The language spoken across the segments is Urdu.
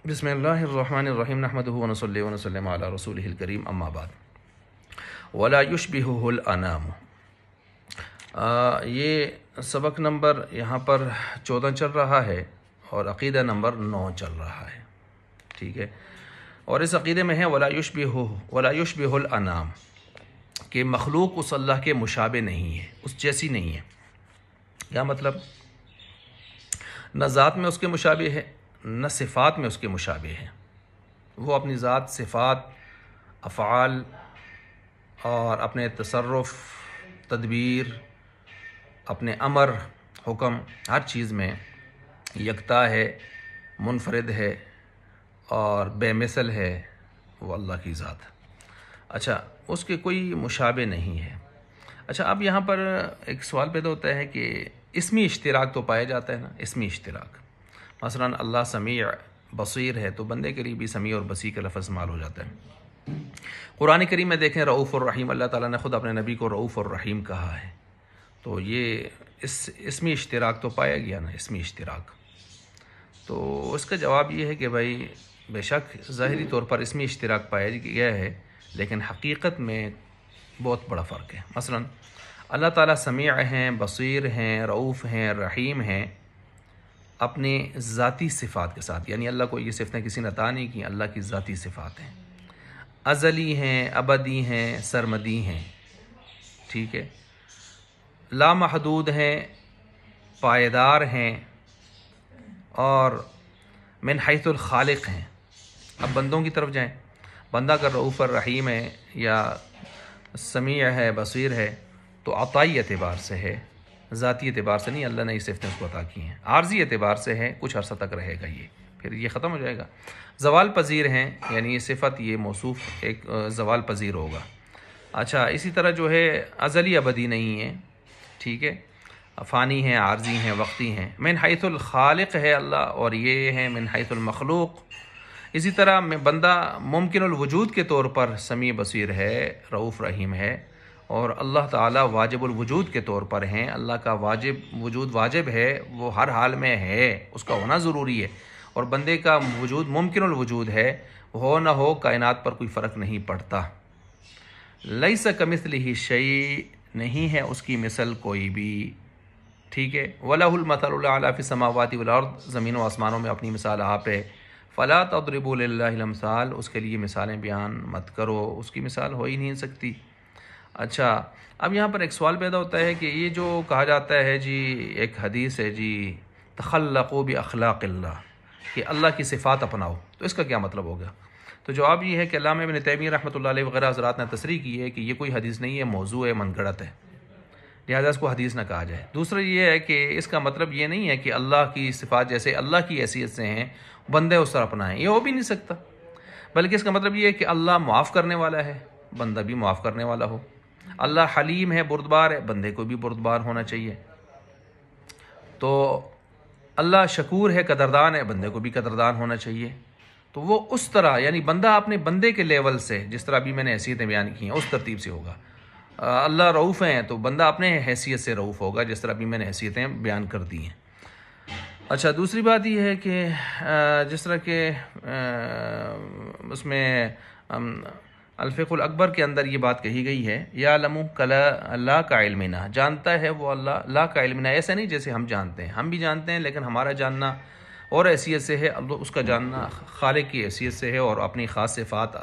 بسم اللہ الرحمن الرحیم نحمدہ ونصلی ونسلم علی رسولہ الکریم اما بعد ولا یشبہہ الانام۔ یہ سبق نمبر یہاں پر 14 چل رہا ہے اور عقیدہ نمبر 9 چل رہا ہے، ٹھیک ہے۔ اور اس عقیدے میں ہے ولا یشبہہ الانام، کہ مخلوق اس اللہ کے مشابہ نہیں ہے، اس جیسی نہیں ہے۔ کیا مطلب؟ نہ ذات میں اس کے مشابہ ہے، نہ صفات میں اس کے مشابہ ہے۔ وہ اپنی ذات، صفات، افعال اور اپنے تصرف، تدبیر، اپنے امر، حکم، ہر چیز میں یکتا ہے، منفرد ہے اور بے مثل ہے وہ اللہ کی ذات۔ اچھا، اس کے کوئی مشابہ نہیں ہے۔ اچھا، اب یہاں پر ایک سوال پیدا ہوتا ہے کہ اسمی اشتراک تو پایا جاتا ہے نا، اسمی اشتراک۔ مثلا اللہ سمیع بصیر ہے تو بندے کے لیے بھی سمیع اور بصیر کا لفظ استعمال ہو جاتا ہے۔ قرآن کریم میں دیکھیں رؤوف الرحیم، اللہ تعالیٰ نے خود اپنے نبی کو رؤوف الرحیم کہا ہے، تو یہ اسمی اشتراک تو پایا گیا نا، اسمی اشتراک۔ تو اس کا جواب یہ ہے کہ بھائی بے شک ظاہری طور پر اسمی اشتراک پایا گیا ہے، لیکن حقیقت میں بہت بڑا فرق ہے۔ مثلا اللہ تعالیٰ سمیع ہیں، بصیر ہیں، رؤوف ہیں، رحیم ہیں اپنے ذاتی صفات کے ساتھ، یعنی اللہ کو یہ صفتیں کسی نے عطا نہیں کی، اللہ کی ذاتی صفات ہیں۔ ازلی ہیں، ابدی ہیں، سرمدی ہیں، ٹھیک ہے۔ لامحدود ہیں، پائیدار ہیں اور من حیث الخالق ہیں۔ اب بندوں کی طرف جائیں، بندہ اگر رؤوف الرحیم ہے یا سمیع ہے، بصیر ہے تو عطائی اعتبار سے ہے، ذاتی اعتبار سے نہیں۔ اللہ نے یہ صفتیں اس کو عطا کی ہیں۔ عارضی اعتبار سے ہے، کچھ عرصہ تک رہے گا، یہ پھر یہ ختم ہو جائے گا۔ زوال پذیر ہیں، یعنی یہ صفت، یہ موصوف ایک زوال پذیر ہوگا۔ اچھا، اسی طرح جو ہے ازلی ابدی نہیں ہے، ٹھیک ہے، فانی ہیں، عارضی ہیں، وقتی ہیں۔ من حیث الخالق ہے اللہ، اور یہ ہے من حیث المخلوق۔ اسی طرح بندہ ممکن الوجود کے طور پر سمیع بصیر ہے، رؤوف رحیم ہے، اور اللہ تعالیٰ واجب الوجود کے طور پر ہیں۔ اللہ کا وجود واجب ہے، وہ ہر حال میں ہے، اس کا ہونا ضروری ہے، اور بندے کا وجود ممکن الوجود ہے، ہو نہ ہو کائنات پر کوئی فرق نہیں پڑتا۔ لیس کمثلہ شیء، نہیں ہے اس کی مثل کوئی بھی، ٹھیک ہے۔ وَلَهُ الْمَثَلُ الْأَعْلَىٰ فِي السَّمَاوَاتِ وَالْأَرْضِ، زمین و آسمانوں میں اپنی مثال آپ ہے۔ فَلَا تَضْرِبُوا لِلَّهِ الْأَمْثَالَ، اس کے لیے مثالیں بیان مت کرو، اس کی مثال ہو ہی نہیں سکتی۔ اچھا، اب یہاں پر ایک سوال پیدا ہوتا ہے کہ یہ جو کہا جاتا ہے جی، ایک حدیث ہے جی، تخلقوا باخلاق اللہ، کہ اللہ کی صفات اپناؤ، تو اس کا کیا مطلب ہوگا؟ تو جواب یہ ہے کہ علامہ ابن تیمیہ رحمۃ اللہ علیہ وغیرہ حضرات نے تصریح کی ہے کہ یہ کوئی حدیث نہیں ہے، موضوع ہے، من گھڑت ہے، لہذا اس کو حدیث نہ کہا جائے۔ دوسرا یہ ہے کہ اس کا مطلب یہ نہیں ہے کہ اللہ کی صفات جیسے اللہ کی حیثیت سے ہیں بندے اس طرح اپنائیں، یہ ہو بھی نہیں سکتا، بلکہ اس کا مطلب یہ ہے کہ اللہ معاف کرنے والا ہے، بندہ بھی معاف کرنے والا ہو۔ اللہ حلیم ہے، بردبار ہے، بندے کو بھی بردبار ہونا چاہیے۔ تو اللہ شکور ہے، قدردان ہے، بندے کو بھی قدردان ہونا چاہیے۔ تو وہ اس طرح، یعنی بندہ اپنے بندے کے لیول سے، جس طرح ابھی میں نے حیثیتیں بیان کی ہیں اس ترتیب سے ہوگا۔ اللہ رؤوف ہیں تو بندہ اپنے حیثیت سے رؤوف ہوگا، جس طرح ابھی میں نے حیثیتیں بیان کر دی ہیں۔ اچھا، دوسری بات یہ ہے کہ جس طرح کہ اس میں الفقہ الاکبر کے اندر یہ بات کہی گئی ہے، یعلم لا کا علمنا، جانتا ہے وہ اللہ، لا کا علمنا، ایسا نہیں جیسے ہم جانتے ہیں، ہم بھی جانتے ہیں لیکن ہمارا جاننا اور حیثیت سے ہے، اللہ اس کا جاننا خالق کی حیثیت سے ہے اور اپنی خاص صفات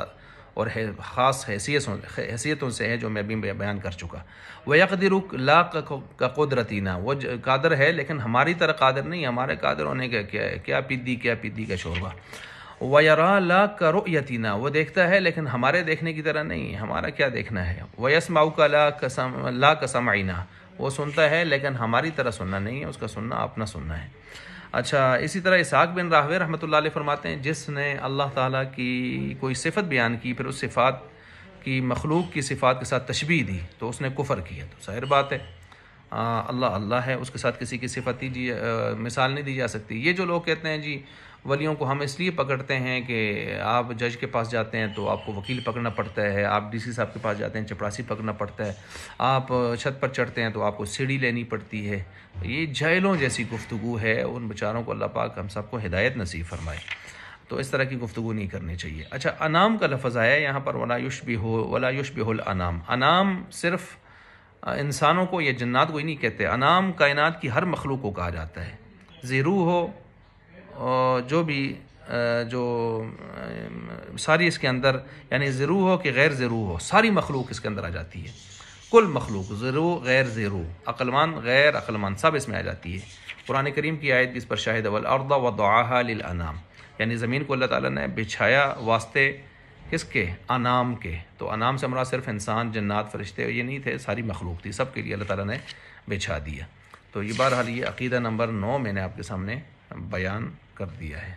اور خاص حیثیتوں سے ہے، جو میں بھی بیان کر چکا۔ وَيَقْدِرُ لا کا قدرتینا، وہ قادر ہے لیکن ہماری طرح قادر نہیں، ہمارے قادر ہونے کا کیا پدی کا شوربہ۔ وَيَرَى لَا كَرُؤْيَتِنَا، وہ دیکھتا ہے لیکن ہمارے دیکھنے کی طرح نہیں، ہمارا کیا دیکھنا ہے۔ وَيَسْمَعُ لَا كَسَمْعِنَا، وہ سنتا ہے لیکن ہماری طرح سننا نہیں ہے، اس کا سننا اپنا سننا ہے۔ اچھا، اسی طرح اسحاق بن راہویہ رحمۃ اللہ علیہ فرماتے ہیں، جس نے اللہ تعالیٰ کی کوئی صفت بیان کی پھر اس صفات کی مخلوق کی صفات کے ساتھ تشبیہ دی تو اس نے کفر کیا۔ تو ظاہر بات ہے اللہ ہے، اس کے ساتھ کسی کی صفت مثال نہیں دی جا سکتی۔ یہ جو لوگ کہتے ہیں جی ولیوں کو ہم اس لیے پکڑتے ہیں کہ آپ جج کے پاس جاتے ہیں تو آپ کو وکیل پکڑنا پڑتا ہے، آپ ڈی سی صاحب کے پاس جاتے ہیں چپراسی پکڑنا پڑتا ہے، آپ چھت پر چڑھتے ہیں تو آپ کو سیڑھی لینی پڑتی ہے، یہ جاہلوں جیسی گفتگو ہے۔ ان بیچاروں کو اللہ پاک ہم سب کو ہدایت نصیب فرمائے۔ تو اس طرح کی گفتگو نہیں کرنی چاہیے۔ اچھا، انام کا لفظ آیا ہے یہاں پر، ولا یشبہ الانام۔ انام صرف انسانوں کو یا جنات کو ہی نہیں کہتے، انام کائنات کی ہر مخلوق کو کہا جاتا ہے، ذی روح ہو، جو بھی جو ساری اس کے اندر، یعنی ذی روح ہو کہ غیر ذی روح ہو، ساری مخلوق اس کے اندر آ جاتی ہے، کل مخلوق، ذی روح غیر ذی روح، عقلمند غیر عقلمند، سب اس میں آ جاتی ہے۔ قرآن کریم کی آیت بھی اس پر شاہد ہے، والارض وضعها للانام، یعنی زمین کو اللہ تعالیٰ نے بچھایا واسطے کس کے؟ انام کے۔ تو انام سے مراد صرف انسان، جنات، فرشتے یہ نہیں تھے، ساری مخلوق تھی، سب کے لیے اللہ تعالیٰ نے بچھا دیا۔ تو یہ بہرحال یہ عقیدہ نمبر 9 میں نے آپ کے سامنے بیان کر دیا ہے۔